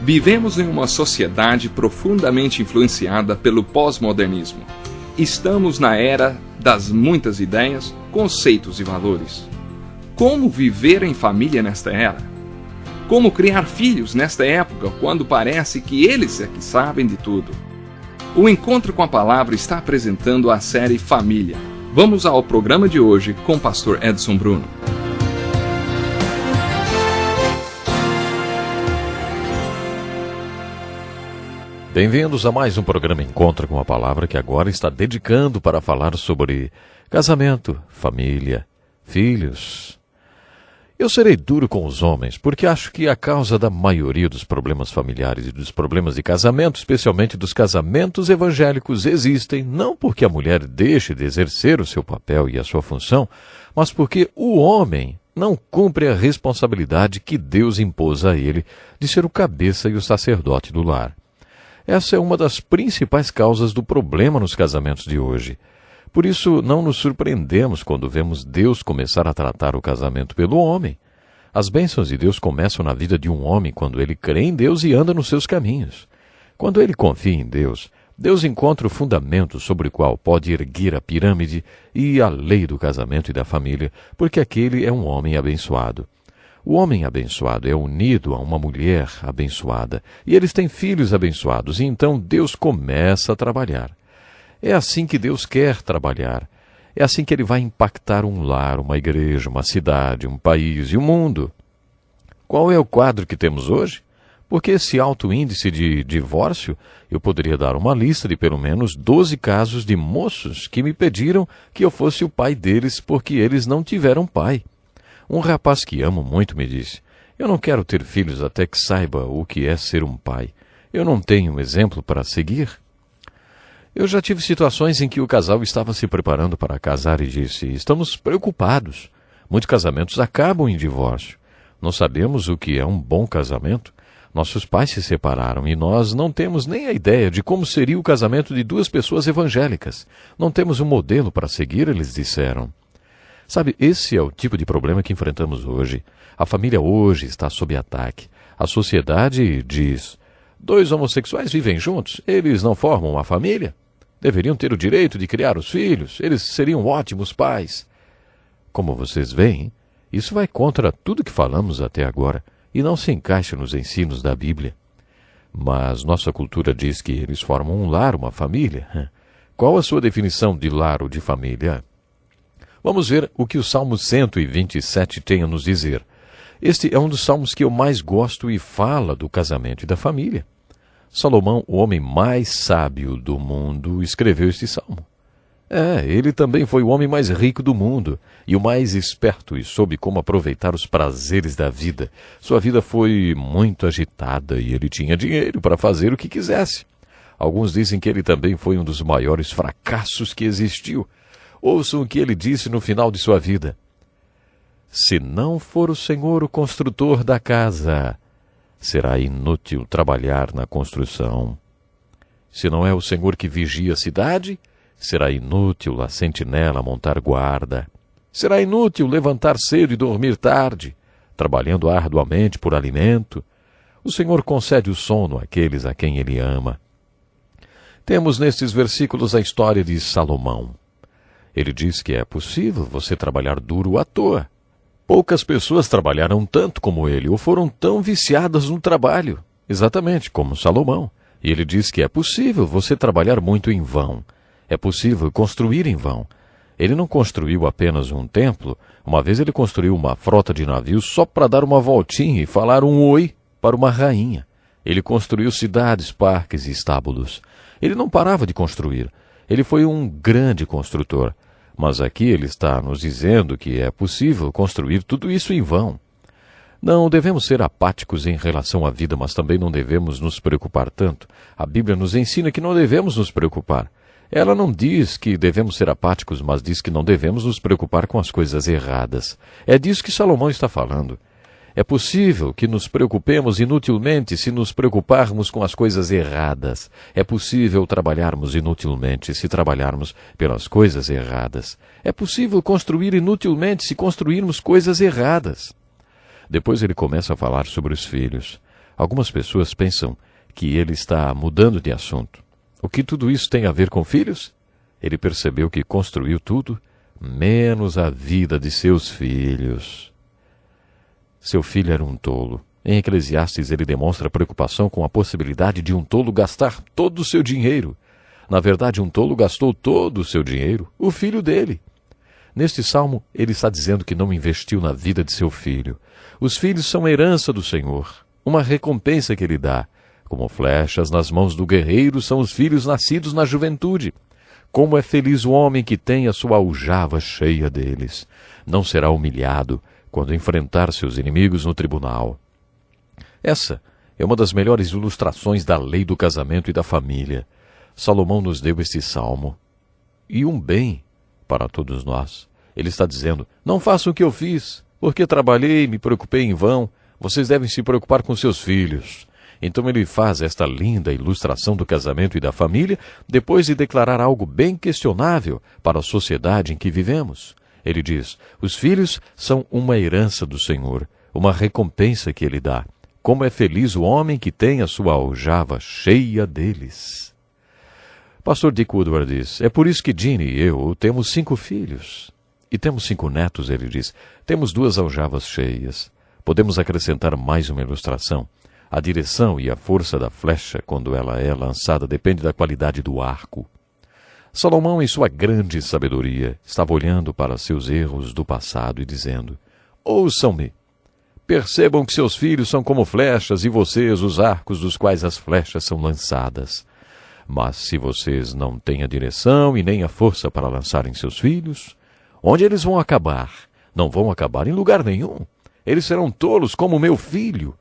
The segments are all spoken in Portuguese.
Vivemos em uma sociedade profundamente influenciada pelo pós-modernismo. Estamos na era das muitas ideias, conceitos e valores. Como viver em família nesta era? Como criar filhos nesta época, quando parece que eles é que sabem de tudo? O Encontro com a Palavra está apresentando a série Família. Vamos ao programa de hoje com o pastor Edson Bruno. Bem-vindos a mais um programa Encontro com a Palavra, que agora está dedicando para falar sobre casamento, família, filhos. Eu serei duro com os homens, porque acho que a causa da maioria dos problemas familiares e dos problemas de casamento, especialmente dos casamentos evangélicos, existem não porque a mulher deixe de exercer o seu papel e a sua função, mas porque o homem não cumpre a responsabilidade que Deus impôs a ele de ser o cabeça e o sacerdote do lar. Essa é uma das principais causas do problema nos casamentos de hoje. Por isso, não nos surpreendemos quando vemos Deus começar a tratar o casamento pelo homem. As bênçãos de Deus começam na vida de um homem quando ele crê em Deus e anda nos seus caminhos. Quando ele confia em Deus, Deus encontra o fundamento sobre o qual pode erguer a pirâmide e a lei do casamento e da família, porque aquele é um homem abençoado. O homem abençoado é unido a uma mulher abençoada, e eles têm filhos abençoados, e então Deus começa a trabalhar. É assim que Deus quer trabalhar. É assim que Ele vai impactar um lar, uma igreja, uma cidade, um país e o mundo. Qual é o quadro que temos hoje? Porque esse alto índice de divórcio, eu poderia dar uma lista de pelo menos 12 casos de moços que me pediram que eu fosse o pai deles porque eles não tiveram pai. Um rapaz que amo muito me disse: eu não quero ter filhos até que saiba o que é ser um pai. Eu não tenho um exemplo para seguir. Eu já tive situações em que o casal estava se preparando para casar e disse: estamos preocupados. Muitos casamentos acabam em divórcio. Não sabemos o que é um bom casamento. Nossos pais se separaram e nós não temos nem a ideia de como seria o casamento de duas pessoas evangélicas. Não temos um modelo para seguir, eles disseram. Sabe, esse é o tipo de problema que enfrentamos hoje. A família hoje está sob ataque. A sociedade diz: 2 homossexuais vivem juntos, eles não formam uma família? Deveriam ter o direito de criar os filhos, eles seriam ótimos pais. Como vocês veem, isso vai contra tudo que falamos até agora e não se encaixa nos ensinos da Bíblia. Mas nossa cultura diz que eles formam um lar, uma família. Qual a sua definição de lar ou de família? Vamos ver o que o Salmo 127 tem a nos dizer. Este é um dos salmos que eu mais gosto e fala do casamento e da família. Salomão, o homem mais sábio do mundo, escreveu este salmo. Ele também foi o homem mais rico do mundo e o mais esperto e soube como aproveitar os prazeres da vida. Sua vida foi muito agitada e ele tinha dinheiro para fazer o que quisesse. Alguns dizem que ele também foi um dos maiores fracassos que existiu. Ouçam o que ele disse no final de sua vida: se não for o Senhor o construtor da casa, será inútil trabalhar na construção. Se não é o Senhor que vigia a cidade, será inútil a sentinela montar guarda. Será inútil levantar cedo e dormir tarde, trabalhando arduamente por alimento. O Senhor concede o sono àqueles a quem Ele ama. Temos nestes versículos a história de Salomão. Ele diz que é possível você trabalhar duro à toa. Poucas pessoas trabalharam tanto como ele, ou foram tão viciadas no trabalho, exatamente como Salomão. E ele diz que é possível você trabalhar muito em vão. É possível construir em vão. Ele não construiu apenas um templo, uma vez ele construiu uma frota de navios só para dar uma voltinha e falar um oi para uma rainha. Ele construiu cidades, parques e estábulos. Ele não parava de construir. Ele foi um grande construtor. Mas aqui ele está nos dizendo que é possível construir tudo isso em vão. Não devemos ser apáticos em relação à vida, mas também não devemos nos preocupar tanto. A Bíblia nos ensina que não devemos nos preocupar. Ela não diz que devemos ser apáticos, mas diz que não devemos nos preocupar com as coisas erradas. É disso que Salomão está falando. É possível que nos preocupemos inutilmente se nos preocuparmos com as coisas erradas. É possível trabalharmos inutilmente se trabalharmos pelas coisas erradas. É possível construir inutilmente se construirmos coisas erradas. Depois ele começa a falar sobre os filhos. Algumas pessoas pensam que ele está mudando de assunto. O que tudo isso tem a ver com filhos? Ele percebeu que construiu tudo, menos a vida de seus filhos. Seu filho era um tolo. Em Eclesiastes ele demonstra preocupação com a possibilidade de um tolo gastar todo o seu dinheiro. Na verdade, um tolo gastou todo o seu dinheiro, o filho dele. Neste salmo, ele está dizendo que não investiu na vida de seu filho. Os filhos são herança do Senhor, uma recompensa que ele dá. Como flechas nas mãos do guerreiro são os filhos nascidos na juventude. Como é feliz o homem que tem a sua aljava cheia deles. Não será humilhado quando enfrentar seus inimigos no tribunal. Essa é uma das melhores ilustrações da lei do casamento e da família. Salomão nos deu este salmo. E um bem para todos nós. Ele está dizendo, não façam o que eu fiz, porque trabalhei e me preocupei em vão. Vocês devem se preocupar com seus filhos. Então ele faz esta linda ilustração do casamento e da família, depois de declarar algo bem questionável para a sociedade em que vivemos. Ele diz, os filhos são uma herança do Senhor, uma recompensa que ele dá. Como é feliz o homem que tem a sua aljava cheia deles. Pastor Dick Woodward diz, é por isso que Ginny e eu temos 5 filhos. E temos 5 netos, ele diz. Temos 2 aljavas cheias. Podemos acrescentar mais uma ilustração. A direção e a força da flecha, quando ela é lançada, depende da qualidade do arco. Salomão, em sua grande sabedoria, estava olhando para seus erros do passado e dizendo, ouçam-me. Percebam que seus filhos são como flechas e vocês os arcos dos quais as flechas são lançadas. Mas se vocês não têm a direção e nem a força para lançarem seus filhos, onde eles vão acabar? Não vão acabar em lugar nenhum. Eles serão tolos como meu filho.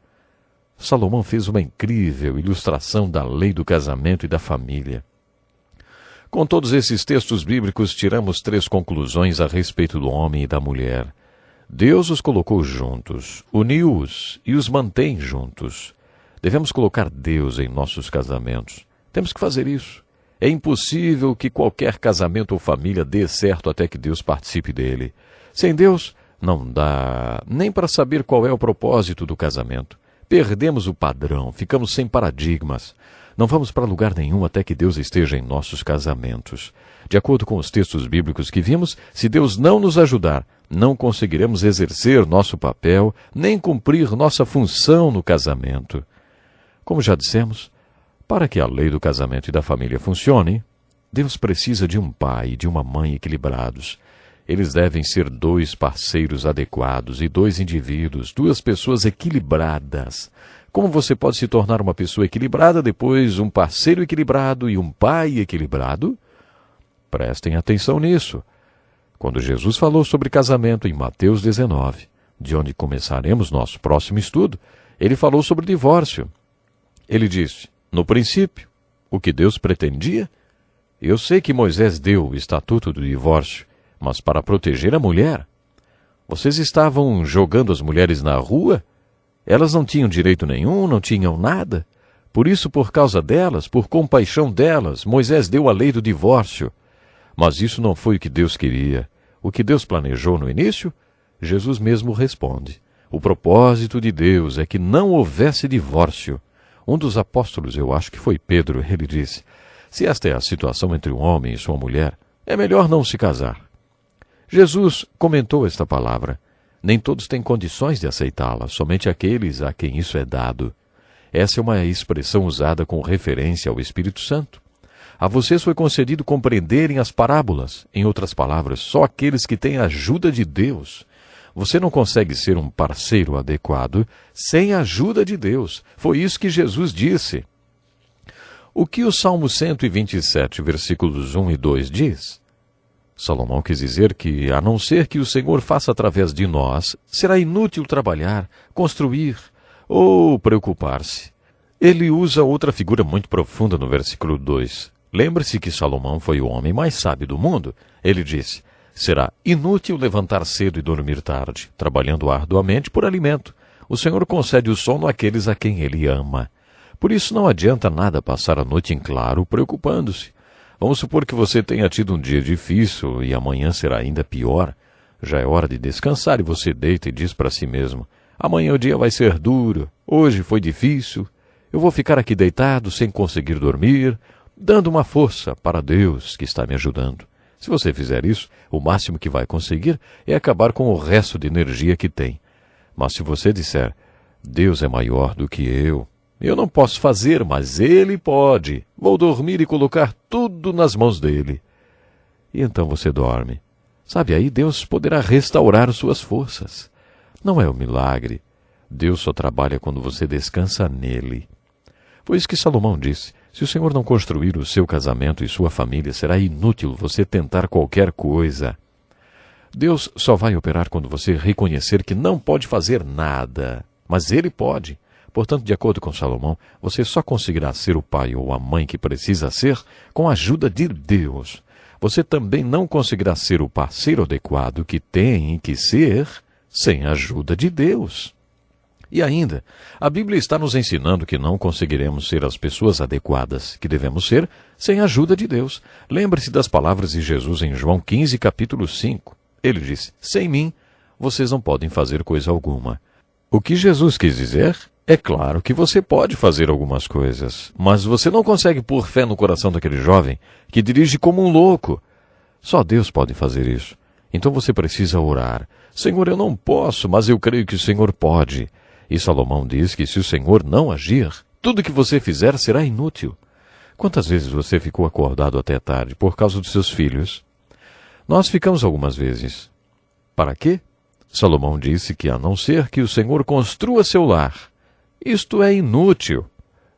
Salomão fez uma incrível ilustração da lei do casamento e da família. Com todos esses textos bíblicos, tiramos 3 conclusões a respeito do homem e da mulher. Deus os colocou juntos, uniu-os e os mantém juntos. Devemos colocar Deus em nossos casamentos. Temos que fazer isso. É impossível que qualquer casamento ou família dê certo até que Deus participe dele. Sem Deus, não dá nem para saber qual é o propósito do casamento. Perdemos o padrão, ficamos sem paradigmas. Não vamos para lugar nenhum até que Deus esteja em nossos casamentos. De acordo com os textos bíblicos que vimos, se Deus não nos ajudar, não conseguiremos exercer nosso papel, nem cumprir nossa função no casamento. Como já dissemos, para que a lei do casamento e da família funcione, Deus precisa de um pai e de uma mãe equilibrados. Eles devem ser 2 parceiros adequados e 2 indivíduos, 2 pessoas equilibradas. Como você pode se tornar uma pessoa equilibrada, depois um parceiro equilibrado e um pai equilibrado? Prestem atenção nisso. Quando Jesus falou sobre casamento em Mateus 19, de onde começaremos nosso próximo estudo, ele falou sobre divórcio. Ele disse, no princípio, o que Deus pretendia? Eu sei que Moisés deu o estatuto do divórcio, mas para proteger a mulher. Vocês estavam jogando as mulheres na rua? Elas não tinham direito nenhum, não tinham nada. Por isso, por causa delas, por compaixão delas, Moisés deu a lei do divórcio. Mas isso não foi o que Deus queria. O que Deus planejou no início? Jesus mesmo responde. O propósito de Deus é que não houvesse divórcio. Um dos apóstolos, eu acho que foi Pedro, ele disse, se esta é a situação entre um homem e sua mulher, é melhor não se casar. Jesus comentou esta palavra. Nem todos têm condições de aceitá-la, somente aqueles a quem isso é dado. Essa é uma expressão usada com referência ao Espírito Santo. A vocês foi concedido compreenderem as parábolas. Em outras palavras, só aqueles que têm a ajuda de Deus. Você não consegue ser um parceiro adequado sem a ajuda de Deus. Foi isso que Jesus disse. O que o Salmo 127, versículos 1 e 2 diz? Salomão quis dizer que, a não ser que o Senhor faça através de nós, será inútil trabalhar, construir ou preocupar-se. Ele usa outra figura muito profunda no versículo 2. Lembre-se que Salomão foi o homem mais sábio do mundo. Ele disse, será inútil levantar cedo e dormir tarde, trabalhando arduamente por alimento. O Senhor concede o sono àqueles a quem Ele ama. Por isso não adianta nada passar a noite em claro preocupando-se. Vamos supor que você tenha tido um dia difícil e amanhã será ainda pior. Já é hora de descansar e você deita e diz para si mesmo, Amanhã o dia vai ser duro, hoje foi difícil, eu vou ficar aqui deitado sem conseguir dormir, dando uma força para Deus que está me ajudando. Se você fizer isso, o máximo que vai conseguir é acabar com o resto de energia que tem. Mas se você disser, Deus é maior do que eu não posso fazer, mas Ele pode, vou dormir e colocar tudo nas mãos dEle. E então você dorme. Sabe, aí Deus poderá restaurar suas forças. Não é um milagre. Deus só trabalha quando você descansa nele. Foi isso que Salomão disse. Se o Senhor não construir o seu casamento e sua família, será inútil você tentar qualquer coisa. Deus só vai operar quando você reconhecer que não pode fazer nada, mas Ele pode. Portanto, de acordo com Salomão, você só conseguirá ser o pai ou a mãe que precisa ser com a ajuda de Deus. Você também não conseguirá ser o parceiro adequado que tem que ser sem a ajuda de Deus. E ainda, a Bíblia está nos ensinando que não conseguiremos ser as pessoas adequadas que devemos ser sem a ajuda de Deus. Lembre-se das palavras de Jesus em João 15, capítulo 5. Ele disse, sem mim, vocês não podem fazer coisa alguma. O que Jesus quis dizer? É claro que você pode fazer algumas coisas, mas você não consegue pôr fé no coração daquele jovem que dirige como um louco. Só Deus pode fazer isso. Então você precisa orar. Senhor, eu não posso, mas eu creio que o Senhor pode. E Salomão diz que se o Senhor não agir, tudo que você fizer será inútil. Quantas vezes você ficou acordado até tarde por causa dos seus filhos? Nós ficamos algumas vezes. Para quê? Salomão disse que a não ser que o Senhor construa seu lar, isto é inútil.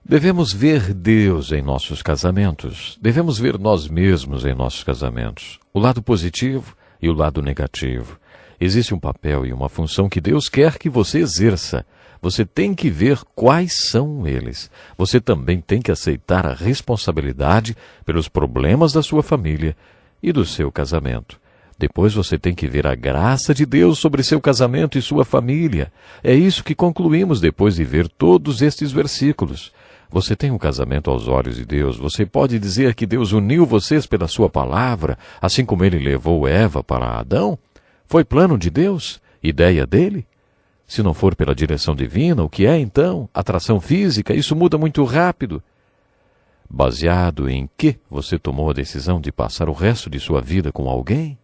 Devemos ver Deus em nossos casamentos. Devemos ver nós mesmos em nossos casamentos. O lado positivo e o lado negativo. Existe um papel e uma função que Deus quer que você exerça. Você tem que ver quais são eles. Você também tem que aceitar a responsabilidade pelos problemas da sua família e do seu casamento. Depois você tem que ver a graça de Deus sobre seu casamento e sua família. É isso que concluímos depois de ver todos estes versículos. Você tem um casamento aos olhos de Deus. Você pode dizer que Deus uniu vocês pela sua palavra, assim como Ele levou Eva para Adão? Foi plano de Deus? Ideia dele? Se não for pela direção divina, o que é então? Atração física? Isso muda muito rápido. Baseado em que você tomou a decisão de passar o resto de sua vida com alguém?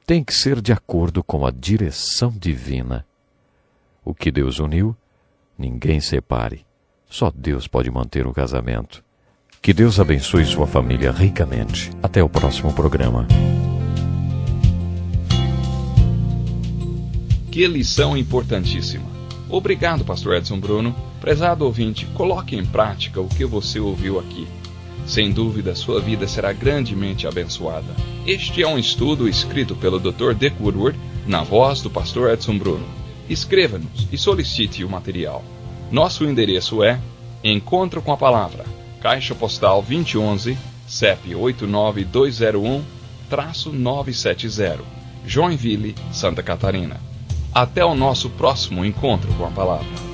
Tem que ser de acordo com a direção divina. O que Deus uniu, ninguém separe. Só Deus pode manter o casamento. Que Deus abençoe sua família ricamente. Até o próximo programa. Que lição importantíssima. Obrigado, pastor Edson Bruno. Prezado ouvinte, coloque em prática o que você ouviu aqui. Sem dúvida, sua vida será grandemente abençoada. Este é um estudo escrito pelo Dr. Dick Woodward, na voz do pastor Edson Bruno. Escreva-nos e solicite o material. Nosso endereço é Encontro com a Palavra, Caixa Postal 2011, CEP 89201-970, Joinville, Santa Catarina. Até o nosso próximo Encontro com a Palavra.